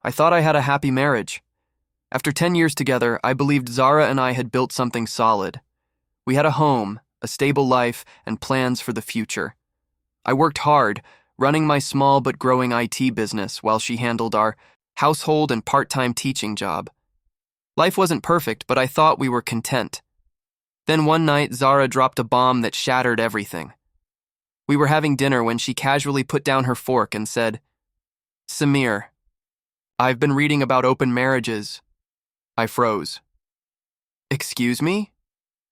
I thought I had a happy marriage. After 10 years together, I believed Zara and I had built something solid. We had a home, a stable life, and plans for the future. I worked hard, running my small but growing IT business while she handled our household and part-time teaching job. Life wasn't perfect, but I thought we were content. Then one night, Zara dropped a bomb that shattered everything. We were having dinner when she casually put down her fork and said, "Samir, I've been reading about open marriages." I froze. "Excuse me?"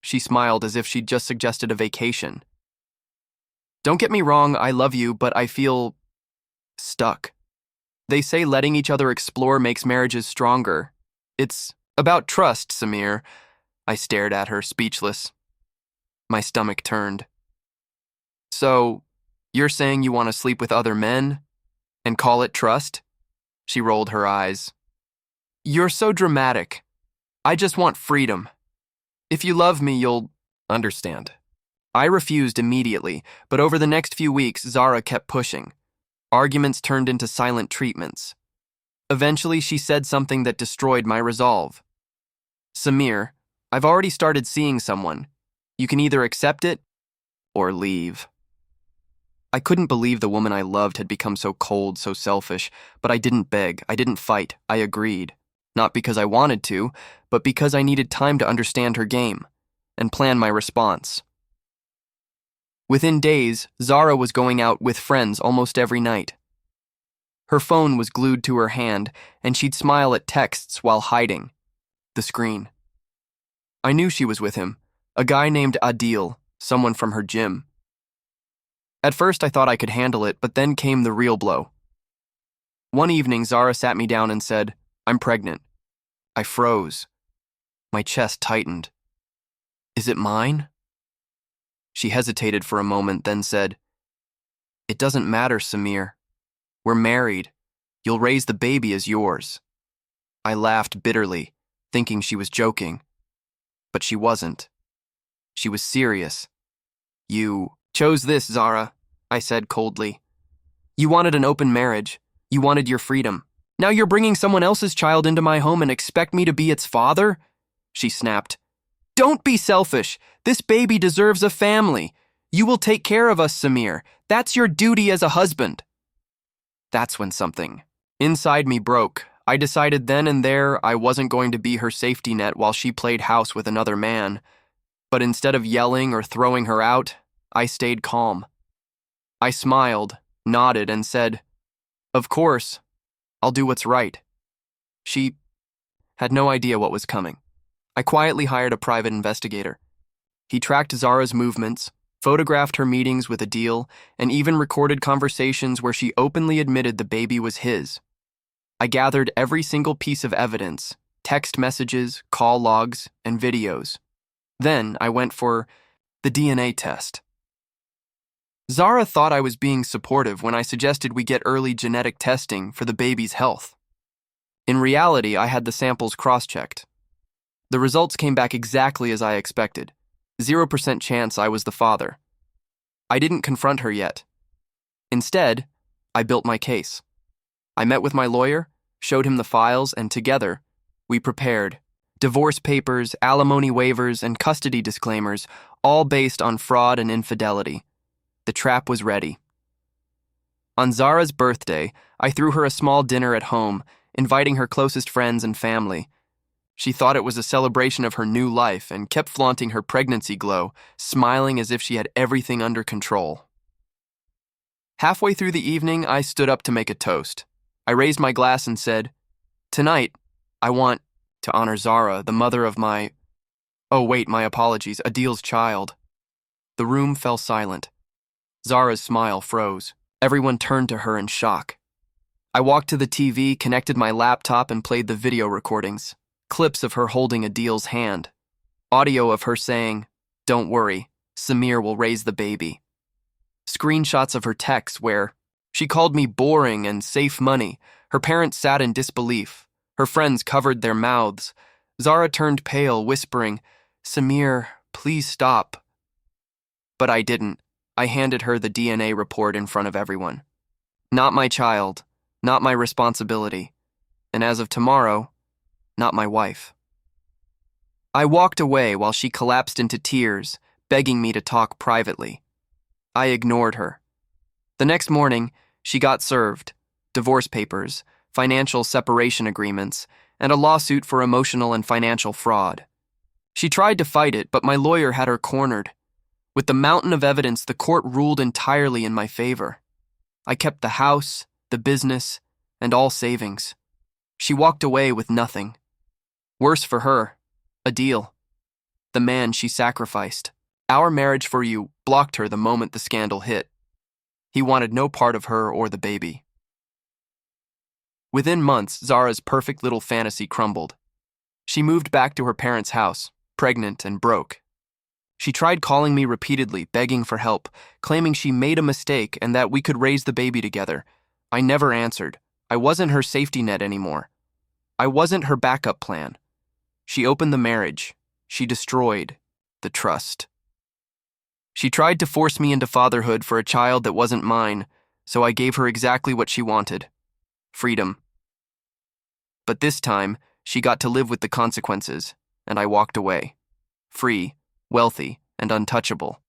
She smiled as if she'd just suggested a vacation. "Don't get me wrong, I love you, but I feel stuck. They say letting each other explore makes marriages stronger. It's about trust, Samir." I stared at her, speechless. My stomach turned. "So, you're saying you want to sleep with other men and call it trust?" She rolled her eyes. "You're so dramatic. I just want freedom. If you love me, you'll understand." I refused immediately, but over the next few weeks, Zara kept pushing. Arguments turned into silent treatments. Eventually, she said something that destroyed my resolve. "Samir, I've already started seeing someone. You can either accept it or leave." I couldn't believe the woman I loved had become so cold, so selfish, but I didn't beg, I didn't fight, I agreed. Not because I wanted to, but because I needed time to understand her game and plan my response. Within days, Zara was going out with friends almost every night. Her phone was glued to her hand, and she'd smile at texts while hiding the screen. I knew she was with him, a guy named Adil, someone from her gym. At first, I thought I could handle it, but then came the real blow. One evening, Zara sat me down and said, "I'm pregnant." I froze. My chest tightened. "Is it mine?" She hesitated for a moment, then said, "It doesn't matter, Samir. We're married. You'll raise the baby as yours." I laughed bitterly, thinking she was joking. But she wasn't. She was serious. "You chose this, Zara," I said coldly. "You wanted an open marriage. You wanted your freedom. Now you're bringing someone else's child into my home and expect me to be its father?" She snapped. "Don't be selfish. This baby deserves a family. You will take care of us, Samir. That's your duty as a husband." That's when something inside me broke. I decided then and there I wasn't going to be her safety net while she played house with another man. But instead of yelling or throwing her out, I stayed calm. I smiled, nodded, and said, "Of course, I'll do what's right." She had no idea what was coming. I quietly hired a private investigator. He tracked Zara's movements, photographed her meetings with Adil, and even recorded conversations where she openly admitted the baby was his. I gathered every single piece of evidence, text messages, call logs, and videos. Then I went for the DNA test. Zara thought I was being supportive when I suggested we get early genetic testing for the baby's health. In reality, I had the samples cross-checked. The results came back exactly as I expected. 0% chance I was the father. I didn't confront her yet. Instead, I built my case. I met with my lawyer, showed him the files, and together, we prepared divorce papers, alimony waivers, and custody disclaimers, all based on fraud and infidelity. The trap was ready. On Zara's birthday, I threw her a small dinner at home, inviting her closest friends and family. She thought it was a celebration of her new life and kept flaunting her pregnancy glow, smiling as if she had everything under control. Halfway through the evening, I stood up to make a toast. I raised my glass and said, "Tonight, I want to honor Zara, the mother of my apologies, Adil's child." The room fell silent. Zara's smile froze. Everyone turned to her in shock. I walked to the TV, connected my laptop, and played the video recordings. Clips of her holding Adil's hand. Audio of her saying, "Don't worry, Samir will raise the baby." Screenshots of her texts where she called me boring and safe money. Her parents sat in disbelief. Her friends covered their mouths. Zara turned pale, whispering, "Samir, please stop." But I didn't. I handed her the DNA report in front of everyone. Not my child, not my responsibility. and as of tomorrow, not my wife. I walked away while she collapsed into tears, begging me to talk privately. I ignored her. The next morning, she got served divorce papers, financial separation agreements, and a lawsuit for emotional and financial fraud. She tried to fight it, but my lawyer had her cornered. With the mountain of evidence, the court ruled entirely in my favor. I kept the house, the business, and all savings. She walked away with nothing. Worse for her, a deal. The man she sacrificed. Our marriage for you blocked her the moment the scandal hit. He wanted no part of her or the baby. Within months, Zara's perfect little fantasy crumbled. She moved back to her parents' house, pregnant and broke. She tried calling me repeatedly, begging for help, claiming she made a mistake and that we could raise the baby together. I never answered. I wasn't her safety net anymore. I wasn't her backup plan. She opened the marriage. She destroyed the trust. She tried to force me into fatherhood for a child that wasn't mine, so I gave her exactly what she wanted: freedom. But this time, she got to live with the consequences, and I walked away. Free, wealthy, and untouchable.